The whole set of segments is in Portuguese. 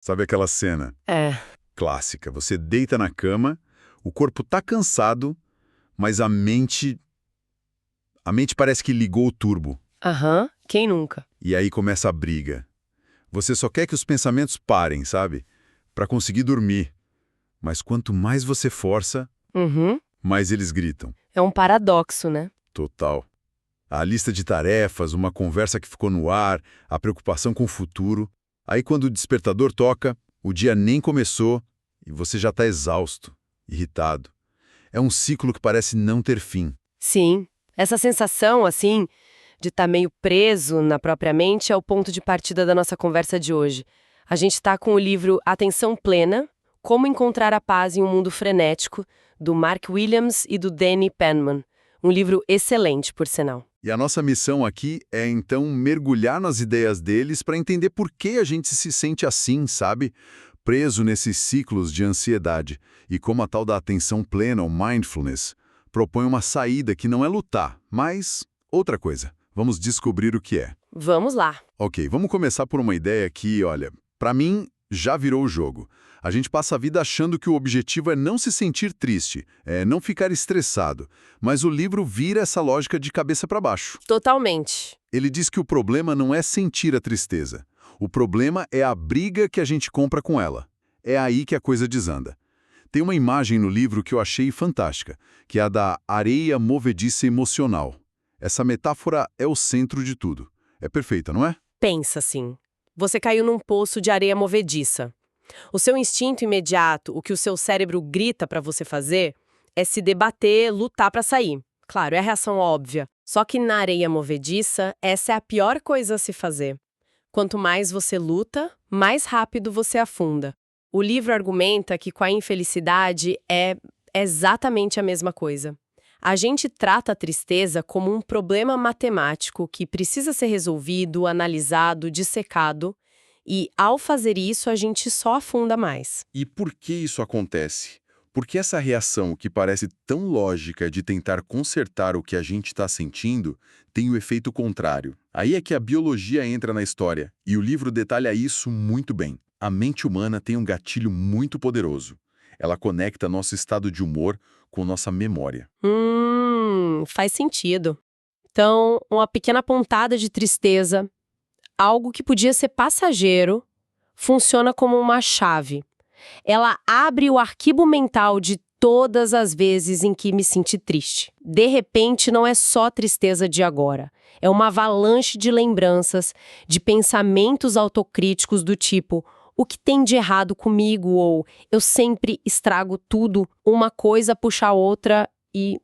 Sabe aquela cena É. clássica? Você deita na cama, o corpo tá cansado, mas a mente parece que ligou o turbo. Aham. Quem nunca? E aí começa a briga. Você só quer que os pensamentos parem, sabe? Pra conseguir dormir. Mas quanto mais você força, Uhum. mais eles gritam. É um paradoxo, né? Total. A lista de tarefas, uma conversa que ficou no ar, a preocupação com o futuro. Aí quando o despertador toca, o dia nem começou e você já está exausto, irritado. É um ciclo que parece não ter fim. Sim. Essa sensação, assim, de estar meio preso na própria mente é o ponto de partida da nossa conversa de hoje. A gente está com o livro Atenção Plena, Como Encontrar a Paz em um Mundo Frenético, do Mark Williams e do Danny Penman. Um livro excelente, por sinal. E a nossa missão aqui é, então, mergulhar nas ideias deles para entender por que a gente se sente assim, sabe? Preso nesses ciclos de ansiedade. E como a tal da atenção plena, ou mindfulness, propõe uma saída que não é lutar, mas outra coisa. Vamos descobrir o que é. Vamos lá. Ok, vamos começar por uma ideia que, olha, para mim, já virou o jogo. A gente passa a vida achando que o objetivo é não se sentir triste, é não ficar estressado, mas o livro vira essa lógica de cabeça para baixo. Totalmente. Ele diz que o problema não é sentir a tristeza. O problema é a briga que a gente compra com ela. É aí que a coisa desanda. Tem uma imagem no livro que eu achei fantástica, que é a da areia movediça emocional. Essa metáfora é o centro de tudo. É perfeita, não é? Pensa assim. Você caiu num poço de areia movediça. O seu instinto imediato, o que o seu cérebro grita pra você fazer, é se debater, lutar pra sair. Claro, é a reação óbvia. Só que na areia movediça, essa é a pior coisa a se fazer. Quanto mais você luta, mais rápido você afunda. O livro argumenta que com a infelicidade é exatamente a mesma coisa. A gente trata a tristeza como um problema matemático que precisa ser resolvido, analisado, dissecado, e ao fazer isso a gente só afunda mais. E por que isso acontece? Porque essa reação, que parece tão lógica de tentar consertar o que a gente está sentindo, tem o efeito contrário. Aí é que a biologia entra na história, e o livro detalha isso muito bem. A mente humana tem um gatilho muito poderoso. Ela conecta nosso estado de humor com nossa memória. Faz sentido. Então, uma pequena pontada de tristeza, algo que podia ser passageiro, funciona como uma chave. Ela abre o arquivo mental de todas as vezes em que me senti triste. De repente, não é só tristeza de agora. É uma avalanche de lembranças, de pensamentos autocríticos do tipo: o que tem de errado comigo? Ou eu sempre estrago tudo, uma coisa puxa a outra e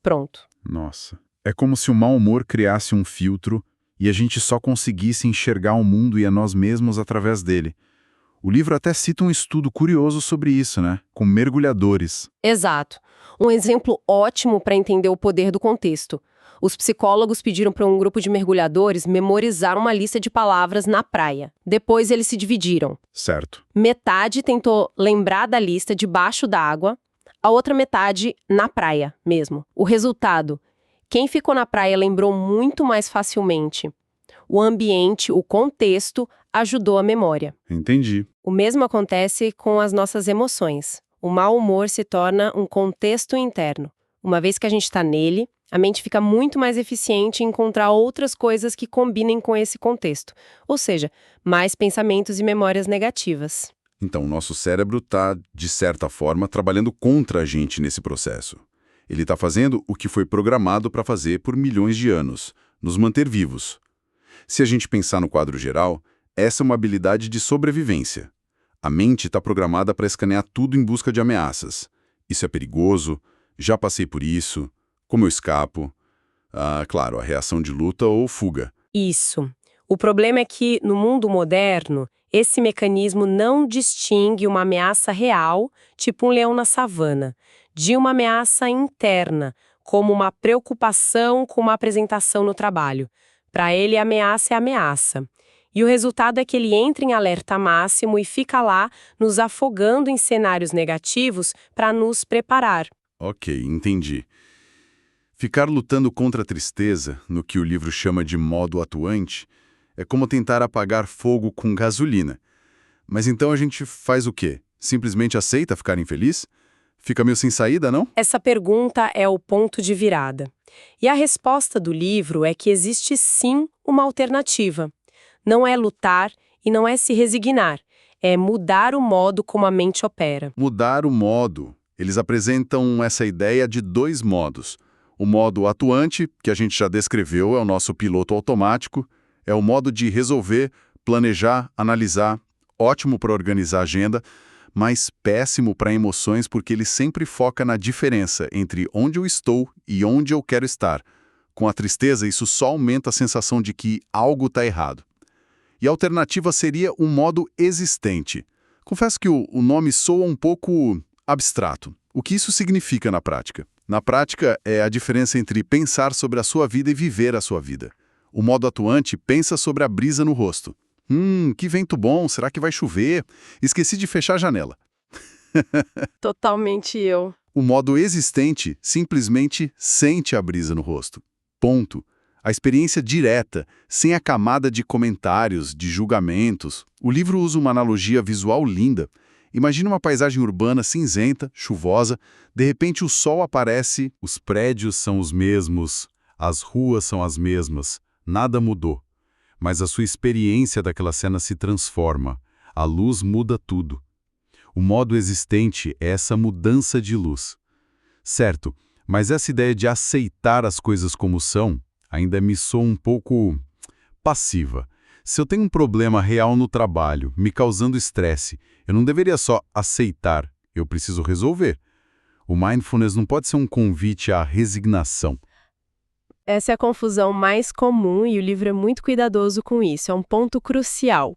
pronto. Nossa. É como se o mau humor criasse um filtro e a gente só conseguisse enxergar o mundo e a nós mesmos através dele. O livro até cita um estudo curioso sobre isso, né? Com mergulhadores. Exato. Um exemplo ótimo para entender o poder do contexto. Os psicólogos pediram para um grupo de mergulhadores memorizar uma lista de palavras na praia. Depois eles se dividiram. Certo. Metade tentou lembrar da lista debaixo d'água, a outra metade na praia mesmo. O resultado: quem ficou na praia lembrou muito mais facilmente. O ambiente, o contexto, ajudou a memória. Entendi. O mesmo acontece com as nossas emoções. O mau humor se torna um contexto interno. Uma vez que a gente está nele, a mente fica muito mais eficiente em encontrar outras coisas que combinem com esse contexto. Ou seja, mais pensamentos e memórias negativas. Então, o nosso cérebro está, de certa forma, trabalhando contra a gente nesse processo. Ele está fazendo o que foi programado para fazer por milhões de anos, nos manter vivos. Se a gente pensar no quadro geral, essa é uma habilidade de sobrevivência. A mente está programada para escanear tudo em busca de ameaças. Isso é perigoso, já passei por isso, como eu escapo? Claro, a reação de luta ou fuga. Isso. O problema é que, no mundo moderno, esse mecanismo não distingue uma ameaça real, tipo um leão na savana, de uma ameaça interna, como uma preocupação com uma apresentação no trabalho. Para ele, a ameaça é ameaça. E o resultado é que ele entra em alerta máximo e fica lá, nos afogando em cenários negativos para nos preparar. Ok, entendi. Ficar lutando contra a tristeza, no que o livro chama de modo atuante, é como tentar apagar fogo com gasolina. Mas então a gente faz o quê? Simplesmente aceita ficar infeliz? Fica meio sem saída, não? Essa pergunta é o ponto de virada. E a resposta do livro é que existe sim uma alternativa. Não é lutar e não é se resignar, é mudar o modo como a mente opera. Mudar o modo. Eles apresentam essa ideia de 2 modos. O modo atuante, que a gente já descreveu, é o nosso piloto automático, é o modo de resolver, planejar, analisar, ótimo para organizar a agenda, mas péssimo para emoções porque ele sempre foca na diferença entre onde eu estou e onde eu quero estar. Com a tristeza, isso só aumenta a sensação de que algo está errado. E a alternativa seria um modo existente. Confesso que o nome soa um pouco abstrato. O que isso significa na prática? Na prática, é a diferença entre pensar sobre a sua vida e viver a sua vida. O modo atuante pensa sobre a brisa no rosto. Que vento bom, será que vai chover? Esqueci de fechar a janela. Totalmente eu. O modo existente simplesmente sente a brisa no rosto. Ponto. A experiência direta, sem a camada de comentários, de julgamentos. O livro usa uma analogia visual linda. Imagina uma paisagem urbana cinzenta, chuvosa, de repente o sol aparece, os prédios são os mesmos, as ruas são as mesmas, nada mudou. Mas a sua experiência daquela cena se transforma, a luz muda tudo. O modo existente é essa mudança de luz. Certo, mas essa ideia de aceitar as coisas como são ainda me soa um pouco passiva. Se eu tenho um problema real no trabalho, me causando estresse, eu não deveria só aceitar, eu preciso resolver. O mindfulness não pode ser um convite à resignação. Essa é a confusão mais comum e o livro é muito cuidadoso com isso, é um ponto crucial.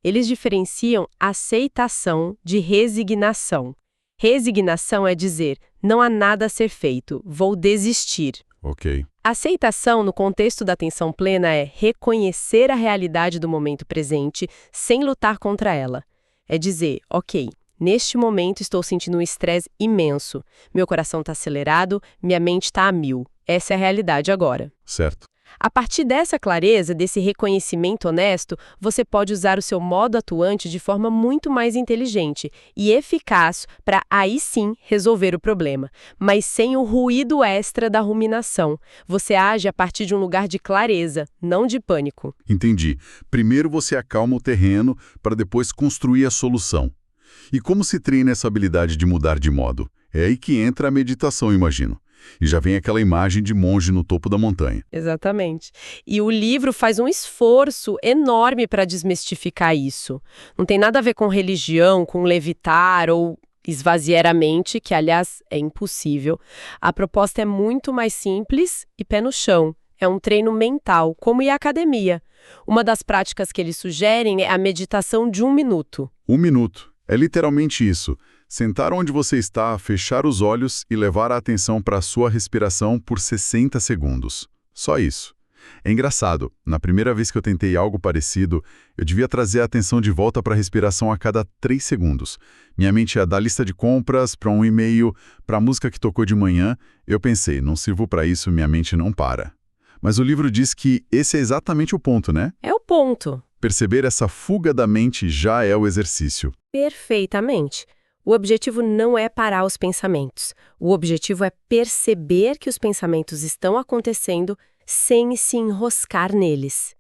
Eles diferenciam aceitação de resignação. Resignação é dizer, não há nada a ser feito, vou desistir. Ok. Aceitação, no contexto da atenção plena, é reconhecer a realidade do momento presente sem lutar contra ela. É dizer, ok, neste momento estou sentindo um estresse imenso, meu coração está acelerado, minha mente está a 1000. Essa é a realidade agora. Certo. A partir dessa clareza, desse reconhecimento honesto, você pode usar o seu modo atuante de forma muito mais inteligente e eficaz para, aí sim, resolver o problema, mas sem o ruído extra da ruminação. Você age a partir de um lugar de clareza, não de pânico. Entendi. Primeiro você acalma o terreno para depois construir a solução. E como se treina essa habilidade de mudar de modo? É aí que entra a meditação, imagino. E já vem aquela imagem de monge no topo da montanha. Exatamente. E o livro faz um esforço enorme para desmistificar isso. Não tem nada a ver com religião, com levitar ou esvaziar a mente, que, aliás, é impossível. A proposta é muito mais simples e pé no chão. É um treino mental, como ir à academia. Uma das práticas que eles sugerem é a meditação de 1 minuto. 1 minuto. É literalmente isso. Sentar onde você está, fechar os olhos e levar a atenção para a sua respiração por 60 segundos. Só isso. É engraçado, na primeira vez que eu tentei algo parecido, eu devia trazer a atenção de volta para a respiração a cada 3 segundos. Minha mente ia da lista de compras para um e-mail, para a música que tocou de manhã. Eu pensei, não sirvo para isso, minha mente não para. Mas o livro diz que esse é exatamente o ponto, né? É o ponto. Perceber essa fuga da mente já é o exercício. Perfeitamente. O objetivo não é parar os pensamentos. O objetivo é perceber que os pensamentos estão acontecendo sem se enroscar neles.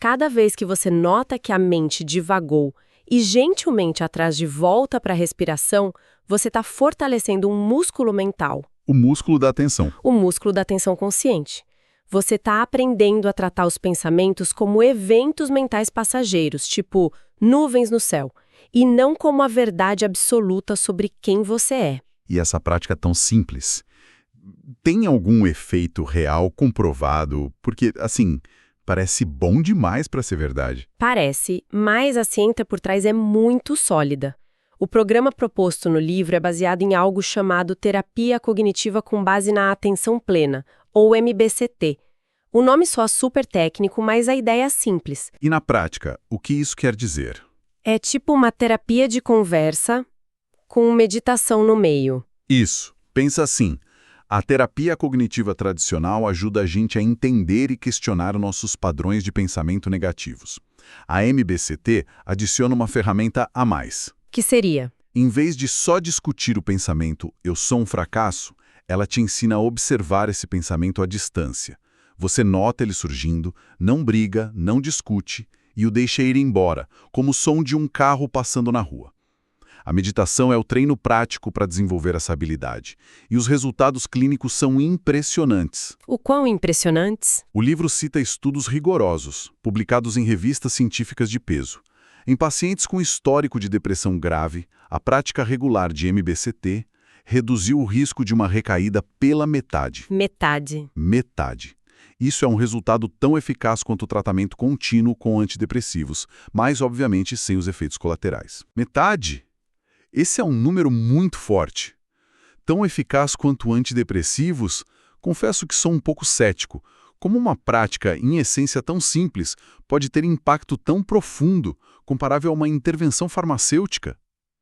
Cada vez que você nota que a mente divagou e gentilmente a traz de volta para a respiração, você está fortalecendo um músculo mental. O músculo da atenção. O músculo da atenção consciente. Você está aprendendo a tratar os pensamentos como eventos mentais passageiros, tipo nuvens no céu, e não como a verdade absoluta sobre quem você é. E essa prática tão simples, tem algum efeito real comprovado? Porque, assim, parece bom demais para ser verdade. Parece, mas a ciência por trás é muito sólida. O programa proposto no livro é baseado em algo chamado terapia cognitiva com base na atenção plena, ou MBCT. O nome soa super técnico, mas a ideia é simples. E na prática, o que isso quer dizer? É tipo uma terapia de conversa com meditação no meio. Isso. Pensa assim. A terapia cognitiva tradicional ajuda a gente a entender e questionar nossos padrões de pensamento negativos. A MBCT adiciona uma ferramenta a mais. Que seria? Em vez de só discutir o pensamento "eu sou um fracasso", ela te ensina a observar esse pensamento à distância. Você nota ele surgindo, não briga, não discute e o deixa ir embora, como o som de um carro passando na rua. A meditação é o treino prático para desenvolver essa habilidade, e os resultados clínicos são impressionantes. O quão impressionantes? O livro cita estudos rigorosos, publicados em revistas científicas de peso. Em pacientes com histórico de depressão grave, a prática regular de MBCT reduziu o risco de uma recaída pela metade. Metade. Metade. Isso é um resultado tão eficaz quanto o tratamento contínuo com antidepressivos, mas, obviamente, sem os efeitos colaterais. Metade? Esse é um número muito forte. Tão eficaz quanto antidepressivos, confesso que sou um pouco cético. Como uma prática, em essência, tão simples, pode ter impacto tão profundo, comparável a uma intervenção farmacêutica?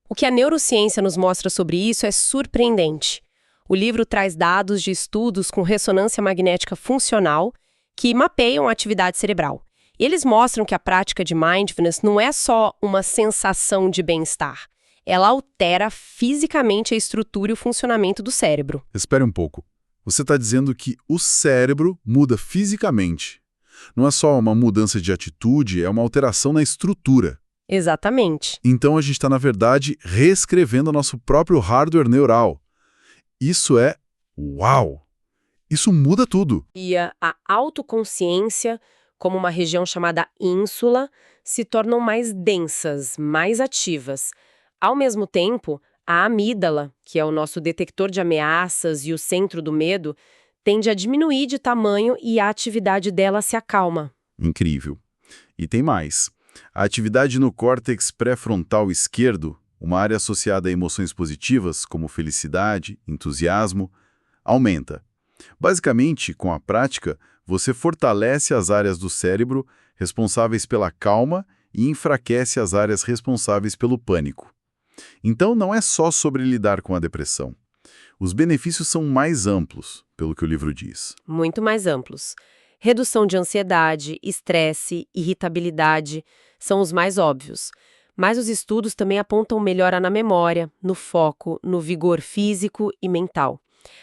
O que a neurociência nos mostra sobre isso é surpreendente. O livro traz dados de estudos com ressonância magnética funcional que mapeiam a atividade cerebral. E eles mostram que a prática de mindfulness não é só uma sensação de bem-estar. Ela altera fisicamente a estrutura e o funcionamento do cérebro. Espere um pouco. Você está dizendo que o cérebro muda fisicamente. Não é só uma mudança de atitude, é uma alteração na estrutura. Exatamente. Então a gente está, na verdade, reescrevendo o nosso próprio hardware neural. Isso é... Uau! Isso muda tudo. E a autoconsciência, como uma região chamada ínsula, se tornam mais densas, mais ativas. Ao mesmo tempo, a amígdala, que é o nosso detector de ameaças e o centro do medo, tende a diminuir de tamanho e a atividade dela se acalma. Incrível. E tem mais. A atividade no córtex pré-frontal esquerdo, uma área associada a emoções positivas, como felicidade, entusiasmo, aumenta. Basicamente, com a prática, você fortalece as áreas do cérebro responsáveis pela calma e enfraquece as áreas responsáveis pelo pânico. Então, não é só sobre lidar com a depressão. Os benefícios são mais amplos, pelo que o livro diz. Muito mais amplos. Redução de ansiedade, estresse, irritabilidade são os mais óbvios. Mas os estudos também apontam melhora na memória, no foco, no vigor físico e mental.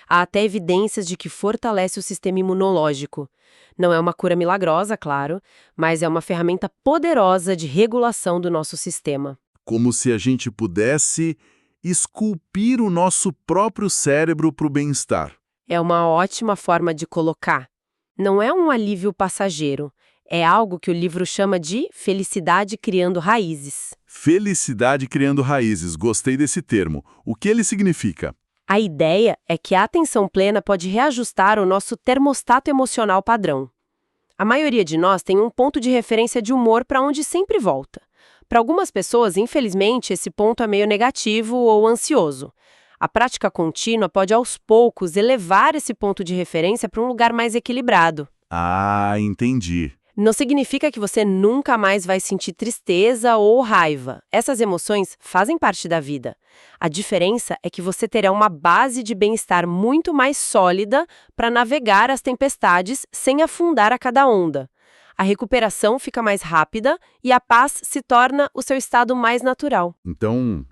Há até evidências de que fortalece o sistema imunológico. Não é uma cura milagrosa, claro, mas é uma ferramenta poderosa de regulação do nosso sistema. Como se a gente pudesse esculpir o nosso próprio cérebro para o bem-estar. É uma ótima forma de colocar. Não é um alívio passageiro. É algo que o livro chama de felicidade criando raízes. Felicidade criando raízes. Gostei desse termo. O que ele significa? A ideia é que a atenção plena pode reajustar o nosso termostato emocional padrão. A maioria de nós tem um ponto de referência de humor para onde sempre volta. Para algumas pessoas, infelizmente, esse ponto é meio negativo ou ansioso. A prática contínua pode, aos poucos, elevar esse ponto de referência para um lugar mais equilibrado. Ah, entendi. Não significa que você nunca mais vai sentir tristeza ou raiva. Essas emoções fazem parte da vida. A diferença é que você terá uma base de bem-estar muito mais sólida para navegar as tempestades sem afundar a cada onda. A recuperação fica mais rápida e a paz se torna o seu estado mais natural. Então,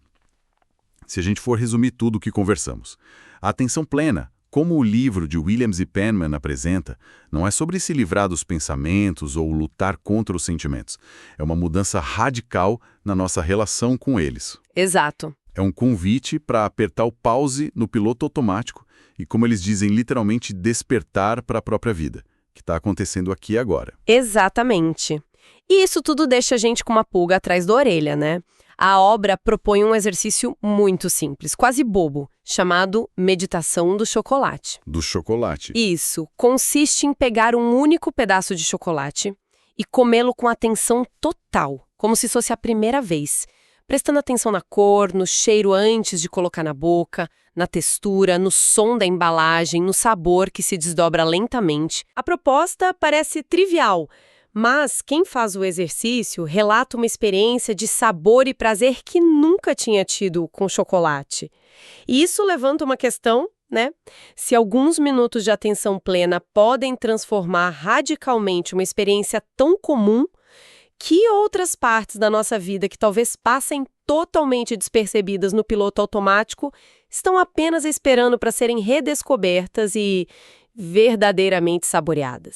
se a gente for resumir tudo o que conversamos, a atenção plena, como o livro de Williams e Penman apresenta, não é sobre se livrar dos pensamentos ou lutar contra os sentimentos. É uma mudança radical na nossa relação com eles. Exato. É um convite para apertar o pause no piloto automático e, como eles dizem, literalmente despertar para a própria vida, que está acontecendo aqui e agora. Exatamente. E isso tudo deixa a gente com uma pulga atrás da orelha, né? A obra propõe um exercício muito simples, quase bobo, chamado meditação do chocolate. Do chocolate. Isso, consiste em pegar um único pedaço de chocolate e comê-lo com atenção total, como se fosse a primeira vez, prestando atenção na cor, no cheiro antes de colocar na boca, na textura, no som da embalagem, no sabor que se desdobra lentamente. A proposta parece trivial, mas quem faz o exercício relata uma experiência de sabor e prazer que nunca tinha tido com chocolate. E isso levanta uma questão, né? Se alguns minutos de atenção plena podem transformar radicalmente uma experiência tão comum, Que outras partes da nossa vida que talvez passem totalmente despercebidas no piloto automático estão apenas esperando para serem redescobertas e verdadeiramente saboreadas?